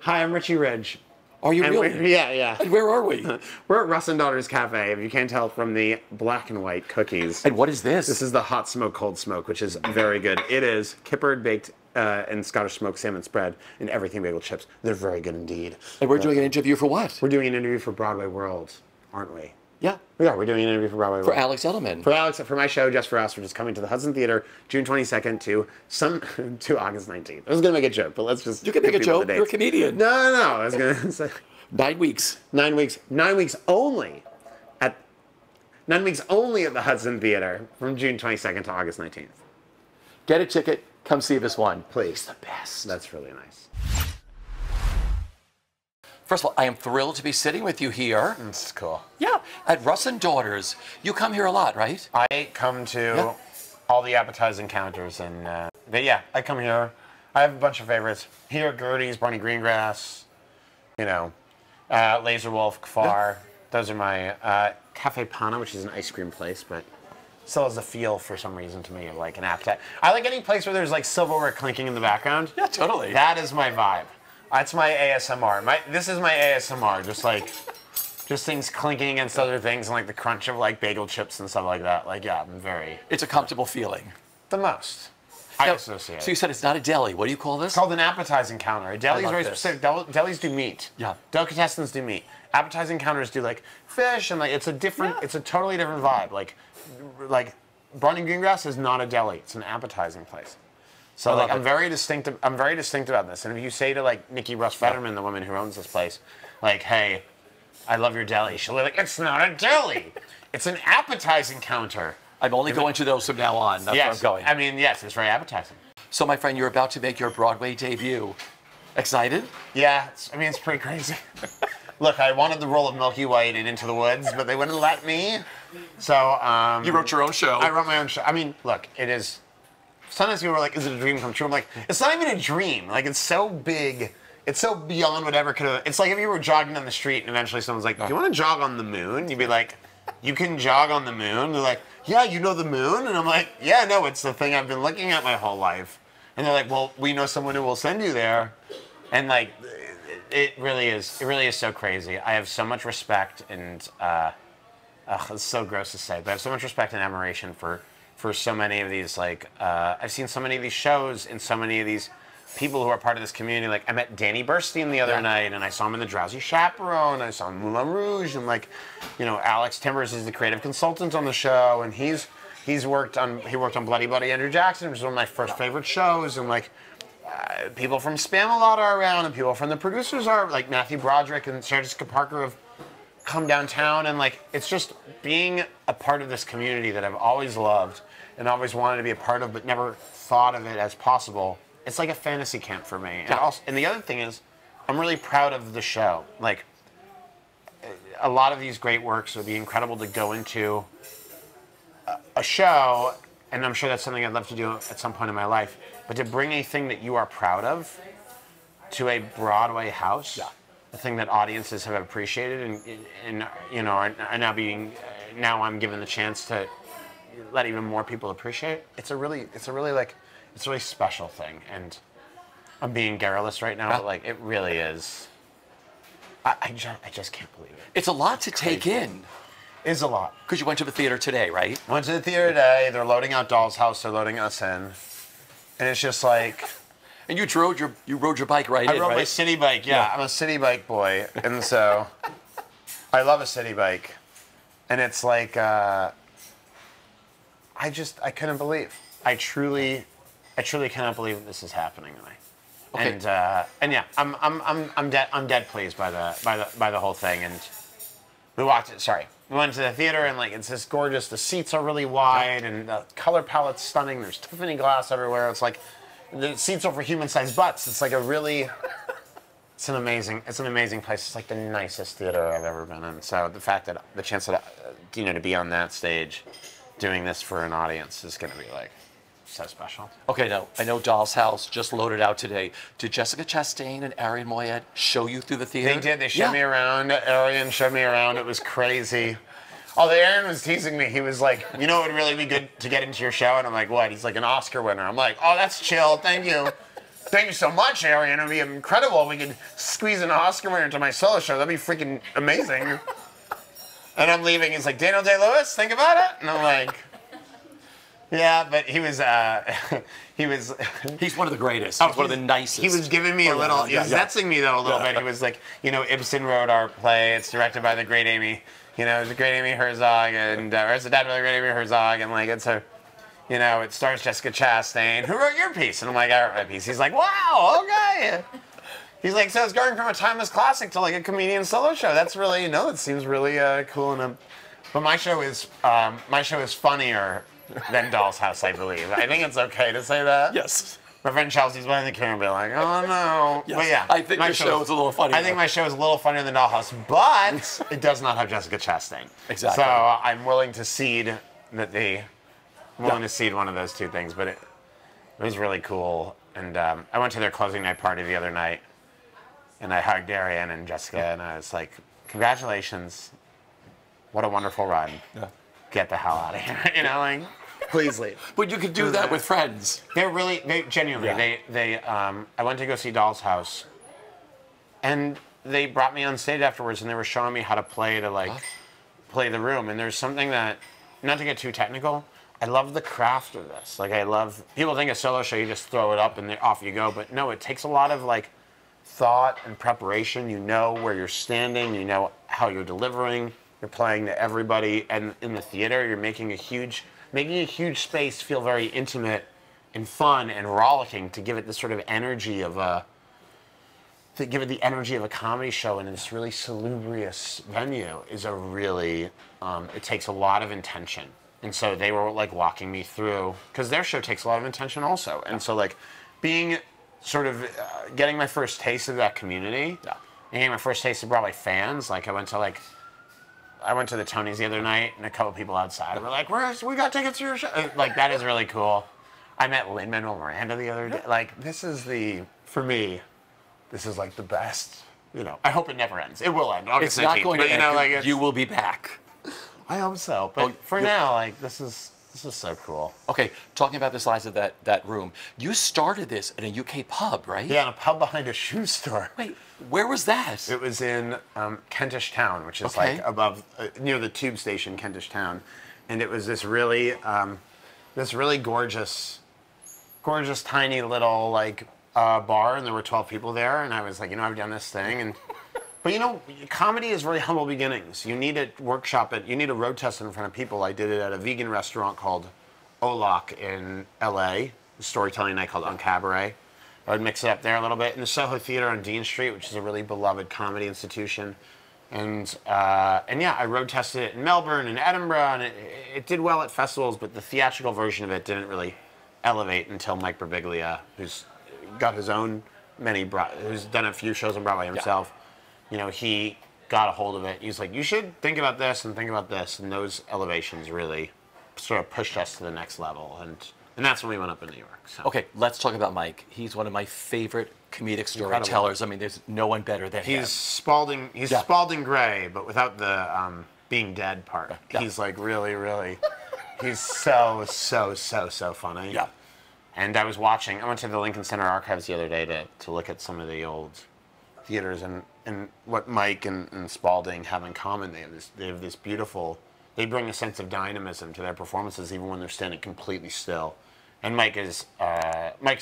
Hi, I'm Richie Ridge. Are you really? Yeah. And where are we? We're at Russ and Daughters Cafe, if you can't tell from the black and white cookies. And what is this? This is the hot smoke, cold smoke, which is very good. It is kippered, baked, and Scottish smoked salmon spread and everything bagel chips. They're very good indeed. And we're doing an interview for what? We're doing an interview for BroadwayWorld, aren't we? Yeah. We are. We're doing an interview for BroadwayWorld. For Alex Edelman. For my show, Just For Us, which is coming to the Hudson Theater June 22nd to August 19th. I was going to make a joke, but let's just... You can make a joke. You're a comedian. No. I was going to say... 9 weeks. 9 weeks. 9 weeks only at 9 weeks only at the Hudson Theater from June 22nd to August 19th. Get a ticket. Come see this one. Please. It's the best. That's really nice. First of all, I am thrilled to be sitting with you here. This is cool. Yeah, at Russ and Daughters. You come here a lot, right? I come to all the appetizing counters, and but yeah, I come here. I have a bunch of favorites here: Gertie's, Barney Greengrass, Laser Wolf, Kfar. Yeah. Those are my Cafe Pana, which is an ice cream place, but still has a feel for some reason to me of like an appetite. I like any place where there's like silverware clinking in the background. Yeah, totally. That is my vibe. That's my ASMR. This is my ASMR. Just things clinking against other things and like the crunch of like bagel chips and stuff like that. Like, yeah, I'm very... It's a comfortable feeling. The most. I associate. So you said it's not a deli. What do you call this? It's called an appetizing counter. A deli is very specific. Delis do meat. Yeah. Delicatessens do meat. Appetizing counters do like fish and like it's a totally different vibe. Like Barney Greengrass is not a deli. It's an appetizing place. So like I'm very distinct about this. And if you say to like Nikki Russ Fetterman, the woman who owns this place, like, hey, I love your deli, she'll be like, it's not a deli. It's an appetizing counter. I'm only going to those from now on. That's where I'm going. I mean, yes, it's very appetizing. So my friend, you're about to make your Broadway debut. Excited? Yeah, it's pretty crazy. Look, I wanted the role of Milky White in Into the Woods, but they wouldn't let me. So you wrote your own show. I wrote my own show. I mean, look, it is. Sometimes people are like, is it a dream come true? I'm like, it's not even a dream. Like, it's so big. It's so beyond whatever could have. It's like if you were jogging down the street and eventually someone's like, do you want to jog on the moon? You'd be like, you can jog on the moon? They're like, yeah, you know the moon? And I'm like, yeah, no, it's the thing I've been looking at my whole life. And they're like, well, we know someone who will send you there. And like, it really is so crazy. I have so much respect and, it's so gross to say, but I have so much respect and admiration for so many of these, like, I've seen so many of these shows and so many of these people who are part of this community. Like, I met Danny Burstein the other night, and I saw him in The Drowsy Chaperone, I saw him in Moulin Rouge, and like, Alex Timbers is the creative consultant on the show, and he worked on Bloody Bloody Andrew Jackson, which is one of my first favorite shows, and like, people from Spamalot are around, and people from the producers are, like Matthew Broderick and Sarah Jessica Parker have come downtown, and like, it's just being a part of this community that I've always loved and always wanted to be a part of, but never thought of it as possible. It's like a fantasy camp for me. And the other thing is, I'm really proud of the show. Like, a lot of these great works would be incredible to go into a show, and I'm sure that's something I'd love to do at some point in my life, but to bring a thing that you are proud of to a Broadway house, a thing that audiences have appreciated and are now I'm given the chance to let even more people appreciate it. It's a really special thing, and I'm being garrulous right now, but like, it really is. I just can't believe it. It's a lot to take in. It's a lot. Because you went to the theater today, right? Went to the theater today. They're loading out Doll's House. They're loading us in, and it's just like. And you rode your bike right in, right? I rode my city bike. Yeah, I'm a city bike boy, and so I love a city bike, and it's like I couldn't believe. I truly cannot believe that this is happening tonight. Okay. And yeah, I'm dead pleased by the whole thing. And we went to the theater, and like, it's just gorgeous. The seats are really wide, and the color palette's stunning. There's Tiffany glass everywhere. It's like the seats are for human-sized butts. It's like it's an amazing place. It's like the nicest theater I've ever been in. So the fact that the chance that to be on that stage, doing this for an audience is going to be like so special. Okay, now, I know Doll's House just loaded out today. Did Jessica Chastain and Arian Moayed show you through the theater? They did. They showed me around. Arian showed me around. It was crazy. Although Aaron was teasing me. He was like, it would really be good to get into your show. And I'm like, what? He's like, an Oscar winner. I'm like, oh, that's chill. Thank you. thank you so much, Arian. It'd be incredible if we could squeeze an Oscar winner into my solo show. That'd be freaking amazing. And I'm leaving. He's like, Daniel Day-Lewis, think about it? And I'm like, yeah, but he was, He's one of the greatest. He's one of the nicest. He was giving me a little, he was vexing me though a little bit. He was like, Ibsen wrote our play. It's directed by the great Amy, the great Amy Herzog, and it's the dad by the great Amy Herzog, and like it's it stars Jessica Chastain. Who wrote your piece? And I'm like, I wrote my piece. He's like, wow, okay. He's like, so it's going from a timeless classic to like a comedian solo show. That's really, it seems really cool. But my show is funnier than Doll's House, I believe. I think it's okay to say that. Yes. My friend Chelsea's behind the camera, be like, oh no. Yes. But yeah, I think my show is a little funnier. I think my show is a little funnier than Dollhouse, but it does not have Jessica Chastain. Exactly. So I'm willing to cede one of those two things, but it was really cool. And I went to their closing night party the other night, and I hugged Arian and Jessica, and I was like, congratulations. What a wonderful run. Yeah. Get the hell out of here. Please leave. But you could do that with friends. They genuinely, I went to go see Doll's House, and they brought me on stage afterwards, and they were showing me how to play play the room. And there's something that, not to get too technical, I love the craft of this. People think a solo show, you just throw it up and off you go. But no, it takes a lot of thought and preparation. You know where you're standing, you know how you're delivering, you're playing to everybody. And in the theater, you're making a huge space feel very intimate and fun and rollicking to give it this sort of energy of the energy of a comedy show in this really salubrious venue is it takes a lot of intention. And so they were walking me through, because their show takes a lot of intention also. And so being sort of getting my first taste of that community, and getting my first taste of Broadway fans, I went to the Tonys the other night, and a couple people outside were like, we got tickets to your show. That is really cool. I met Lin-Manuel Miranda the other day. For me, this is the best. I hope it never ends. It will end. It's not going to end. You will be back. I hope so. But for now, this is so cool. Okay, talking about the size of that room, you started this in a UK pub, right? Yeah, in a pub behind a shoe store. Wait, where was that? It was in Kentish Town, which is above, near the tube station, Kentish Town. And it was this really gorgeous, tiny little bar, and there were 12 people there. And I was like, I've done this thing. But comedy is very humble beginnings. You need to workshop it. You need to road test it in front of people. I did it at a vegan restaurant called Olak in LA, a storytelling night called Uncabaret. I would mix it up there a little bit. In the Soho Theater on Dean Street, which is a really beloved comedy institution. And I road tested it in Melbourne and Edinburgh, and it did well at festivals, but the theatrical version of it didn't really elevate until Mike Birbiglia, who's got his own who's done a few shows on Broadway himself. He got a hold of it. He's like, you should think about this and think about this. And those elevations really sort of pushed us to the next level. And that's when we went up in New York. So. Okay, let's talk about Mike. He's one of my favorite comedic storytellers. I mean, there's no one better than him. He's Spalding Gray, but without the being dead part. Yeah. He's really, he's so funny. Yeah. And I went to the Lincoln Center Archives the other day to look at some of the old theaters and what Mike and Spalding have in common. They have this beautiful, they bring a sense of dynamism to their performances even when they're standing completely still. And Mike's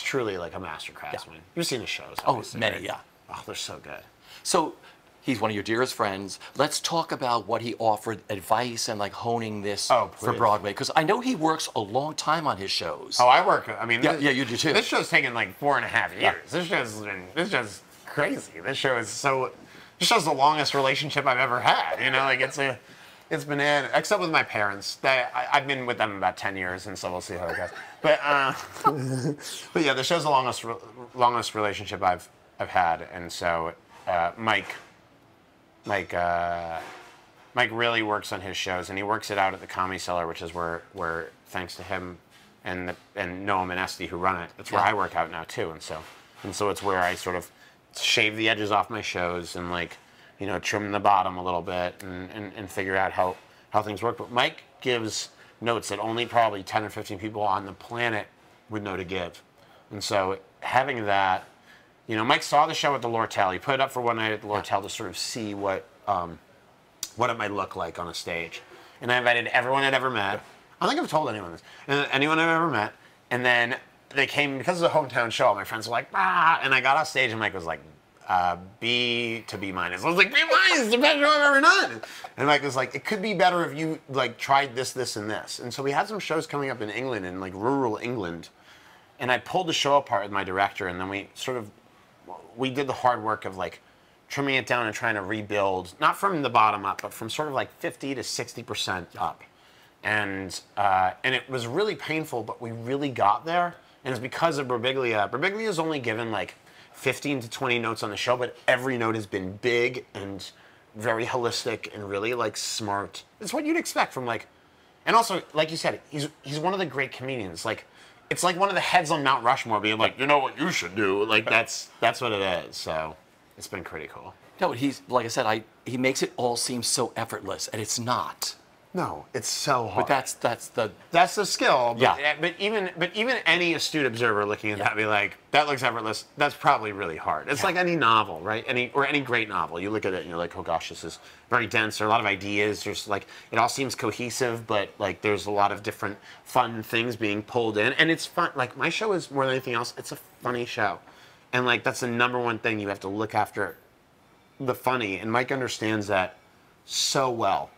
truly a master craftsman. Yeah. You've seen his shows. Oh, many, yeah. Oh, they're so good. So he's one of your dearest friends. Let's talk about what he offered advice and honing this for Broadway, because I know he works a long time on his shows. Oh, I work. You do too. This show's taken 4.5 years. Yeah. This show's crazy. This show is this show's the longest relationship I've ever had. It's been except with my parents. I've been with them about 10 years, and so we'll see how it goes. But yeah, the show's the longest relationship I've had, and so Mike really works on his shows, and he works it out at the Comedy Cellar, which is where thanks to him and Noam and Esty who run it, that's where I work out now too, and so it's where I sort of shave the edges off my shows and trim the bottom a little bit and figure out how things work. But Mike gives notes that only probably 10 or 15 people on the planet would know to give. And so having that, you know, Mike saw the show at the Lortel. He put it up for one night at the Lortel to sort of see what it might look like on a stage. And I invited everyone I'd ever met. I don't think I've told anyone this. And anyone I've ever met. And then they came, because it was a hometown show, my friends were like, ah, and I got off stage and Mike was like, B to B minus. I was like, B minus, the best show I've ever done. And Mike was like, it could be better if you like tried this, this, and this. And so we had some shows coming up in England, in like rural England. And I pulled the show apart with my director, and then we did the hard work of like trimming it down and trying to rebuild, not from the bottom up, but from sort of like 50 to 60% up. And it was really painful, but we really got there. And it's because of Birbiglia. Birbiglia's only given like 15 to 20 notes on the show, but every note has been big and very holistic and really like smart. It's what you'd expect from like, and also, like you said, he's one of the great comedians. Like, it's like one of the heads on Mount Rushmore being like, you know what you should do. Like, that's what it is. So it's been pretty cool. No, he's, like I said, he makes it all seem so effortless, and it's not. No, it's so hard. But that's the skill. But, yeah. But even any astute observer looking at that be like, that looks effortless. That's probably really hard. It's like any novel, right? Any great novel. You look at it and you're like, oh gosh, this is very dense. There are a lot of ideas. There's like, it all seems cohesive, but like there's a lot of different fun things being pulled in, and it's fun. Like my show is more than anything else, it's a funny show, and like that's the #1 thing you have to look after, the funny. And Mike understands that so well.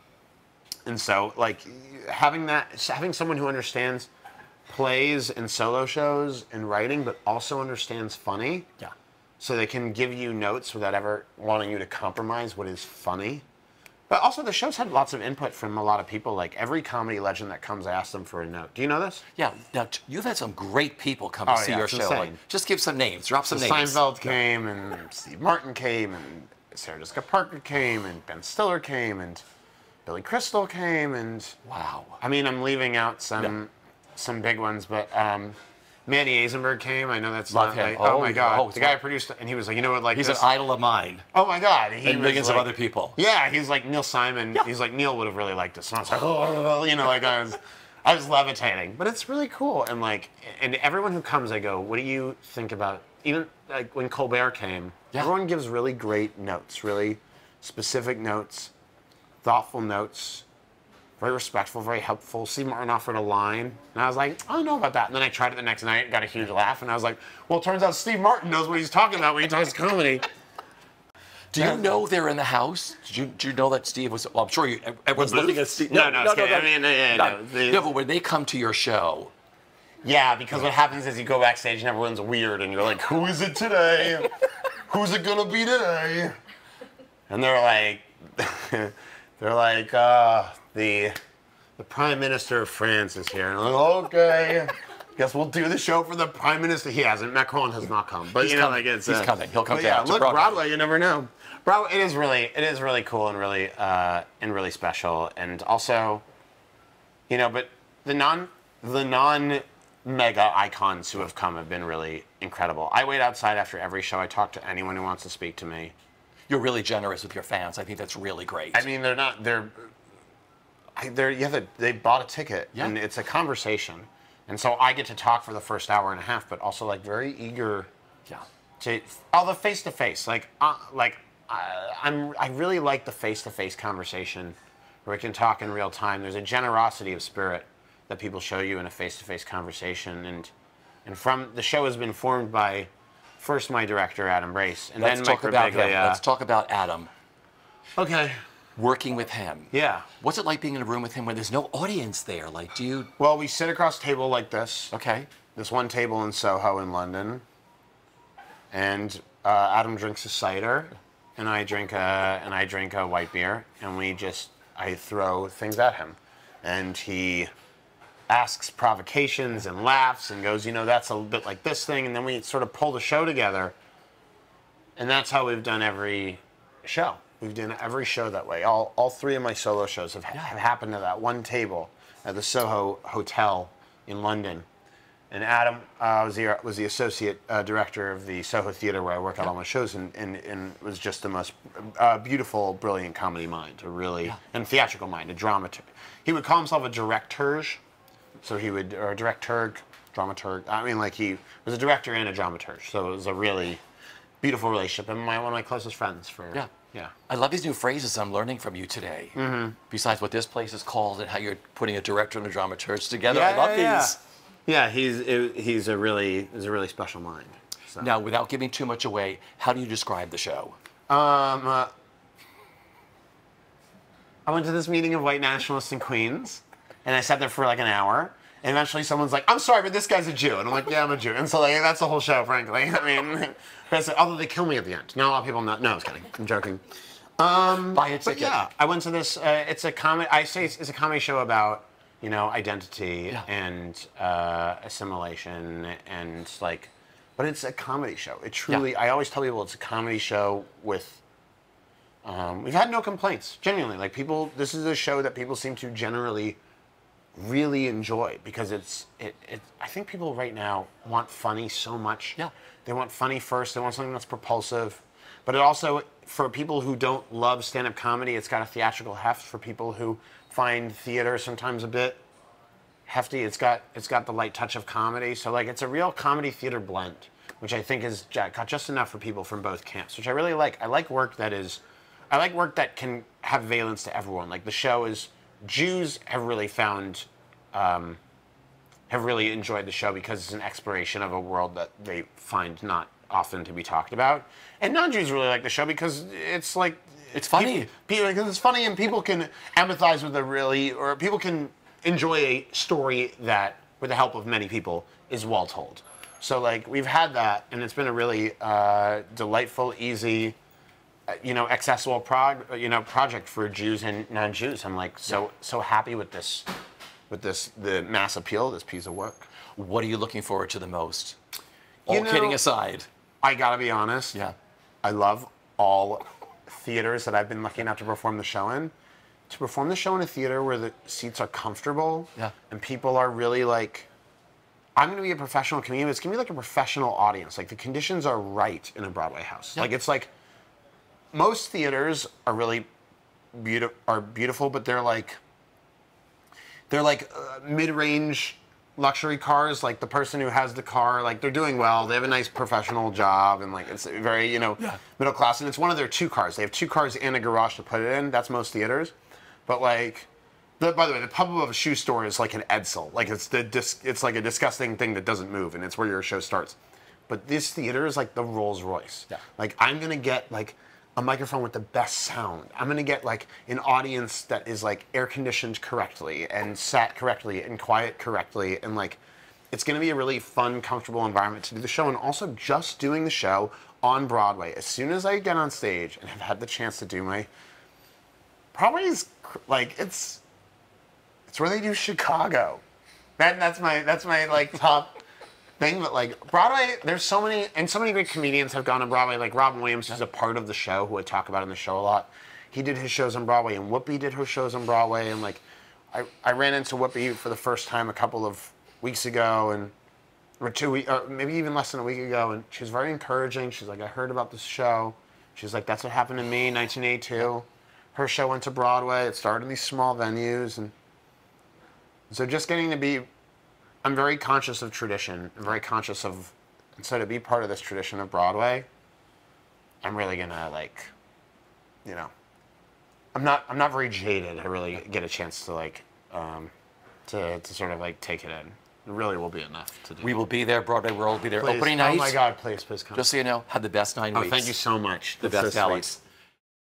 And so, like, having someone who understands plays and solo shows and writing, but also understands funny, so they can give you notes without ever wanting you to compromise what is funny. But also, the show's had lots of input from a lot of people. Like, every comedy legend that comes, I ask them for a note. Do you know this? Yeah. Now, you've had some great people come to see your show. Like, just give some names. Drop some names. Seinfeld came, and Steve Martin came, and Sarah Jessica Parker came, and Ben Stiller came, and Billy Crystal came, and wow. I mean, I'm leaving out some big ones, but Manny Eisenberg came. I know that's Love not him. like, oh my God, the guy who produced it, and he was like, you know what, like he's an idol of mine. Oh my God, and millions of other people. Yeah, he's like Neil Simon. Yeah. He's like, Neil would have really liked this. And I was like, oh, you know, like I was levitating, but it's really cool. And like, and everyone who comes, I go, what do you think about? Even like when Colbert came, everyone gives really great notes, really specific notes. Thoughtful notes, very respectful, very helpful. Steve Martin offered a line, and I was like, I don't know about that. And then I tried it the next night, got a huge laugh, and I was like, well, it turns out Steve Martin knows what he's talking about when he talks comedy. Do you know they're in the house? Did you know that Steve was? Well, I'm sure everyone's looking at Steve. No. I mean, no, but when they come to your show. Yeah, because what happens is you go backstage and everyone's weird, and you're like, who is it today? Who's it gonna be today? And they're like, the Prime Minister of France is here. And I'm like, okay, guess we'll do the show for the Prime Minister. He hasn't. Macron has not come. But he's you know, coming. like it's he's coming. He'll come down. Yeah, to look, Broadway. You never know. Broadway, it is really cool and really special. And also, you know, but the non mega icons who have come have been really incredible. I wait outside after every show. I talk to anyone who wants to speak to me. You're really generous with your fans. I think that's really great. I mean, they bought a ticket, and it's a conversation. And so I get to talk for the first hour and a half, but also like very eager to all the face-to-face. I really like the face-to-face conversation where we can talk in real time. There's a generosity of spirit that people show you in a face-to-face conversation. And from the show has been formed by first my director, Adam Brace, and then Mike Birbiglia. Let's talk about Adam. Okay. Working with him. Yeah. What's it like being in a room with him when there's no audience there? Like, do you... Well, we sit across a table like this. Okay. This one table in Soho in London. And Adam drinks a cider, and I drink a white beer, and I throw things at him. And he asks provocations and laughs and goes, you know, that's a bit like this thing, and then we sort of pull the show together. And that's how we've done every show. We've done every show that way. All three of my solo shows have happened at that one table at the Soho Hotel in London. And Adam was the associate director of the Soho Theatre where I work on all my shows, and was just the most beautiful, brilliant comedy mind, and theatrical mind, a dramaturg. He would call himself a directeur, so he would, or a directeur, dramaturg. I mean, like he was a director and a dramaturg, so it was a really beautiful relationship, and one of my closest friends. Yeah. I love these new phrases I'm learning from you today. Besides what this place is called and how you're putting a director and a dramaturge together. I love these. Yeah, he's a really special mind. So. Now, without giving too much away, how do you describe the show? I went to this meeting of white nationalists in Queens, and I sat there for like an hour. And eventually someone's like, I'm sorry, but this guy's a Jew. And I'm like, yeah, I'm a Jew. And so like that's the whole show, frankly. I mean, although they kill me at the end. Not a lot of people know. No, I was kidding. I'm joking. Buy a ticket. But yeah, I went to this. It's a comedy. I say it's a comedy show about, you know, identity and assimilation and like, but it's a comedy show. It truly. I always tell people it's a comedy show with. We've had no complaints. Genuinely, like people. This is a show that people seem to generally really enjoy because I think people right now want funny so much. Yeah. They want funny first. They want something that's propulsive. But it also, for people who don't love stand-up comedy, it's got a theatrical heft. For people who find theater sometimes a bit hefty, it's got the light touch of comedy. So like it's a real comedy theater blend, which I think is got just enough for people from both camps, which I really like. I like work that can have valence to everyone. Like the show is. Jews have really enjoyed the show because it's an exploration of a world that they find not often to be talked about. And non-Jews really like the show because it's like... It's funny. Because it's funny and people can empathize with people can enjoy a story that, with the help of many people, is well told. So like, we've had that, and it's been a really delightful, easy... accessible project for Jews and non-Jews. I'm like so happy with the mass appeal of this piece of work. What are you looking forward to the most? All kidding aside. I gotta be honest. Yeah. I love all theaters that I've been lucky enough to perform the show in. To perform the show in a theater where the seats are comfortable and people are really like, I'm gonna be a professional comedian, but it's gonna be like a professional audience. Like the conditions are right in a Broadway house. Like it's like, most theaters are really beautiful, but they're like mid-range luxury cars. Like the person who has the car, like they're doing well. They have a nice professional job, and like it's very middle class. And it's one of their two cars. They have two cars and a garage to put it in. That's most theaters. But like, by the way, the pub above a shoe store is like an Edsel. Like it's like a disgusting thing that doesn't move, and it's where your show starts. But this theater is like the Rolls Royce. Yeah. Like I'm gonna get like a microphone with the best sound. I'm gonna get like an audience that is like air conditioned correctly and sat correctly and quiet correctly, and like it's gonna be a really fun, comfortable environment to do the show. And also just doing the show on Broadway. As soon as I get on stage and have had the chance to do my Broadway's like it's where they do Chicago. That's my like top thing, but like Broadway, there's so many great comedians have gone on Broadway. Like Robin Williams is a part of the show who I talk about in the show a lot. He did his shows on Broadway, and Whoopi did her shows on Broadway. And like, I ran into Whoopi for the first time a couple of weeks ago, or 2 weeks, or maybe even less than a week ago, and she was very encouraging. She's like, I heard about this show. She's like, that's what happened to me in 1982. Her show went to Broadway. It started in these small venues, and so just getting to be. I'm very conscious of tradition. I'm very conscious of, and so to be part of this tradition of Broadway, I'm really gonna like, I'm not very jaded. I really get a chance to like, to sort of like take it in. It really will be enough to do. We will be there. BroadwayWorld will be there. Please. Opening night. Oh my God! Please come. Just so you know, have the best 9 weeks. Oh, thank you so much. The best, Alex.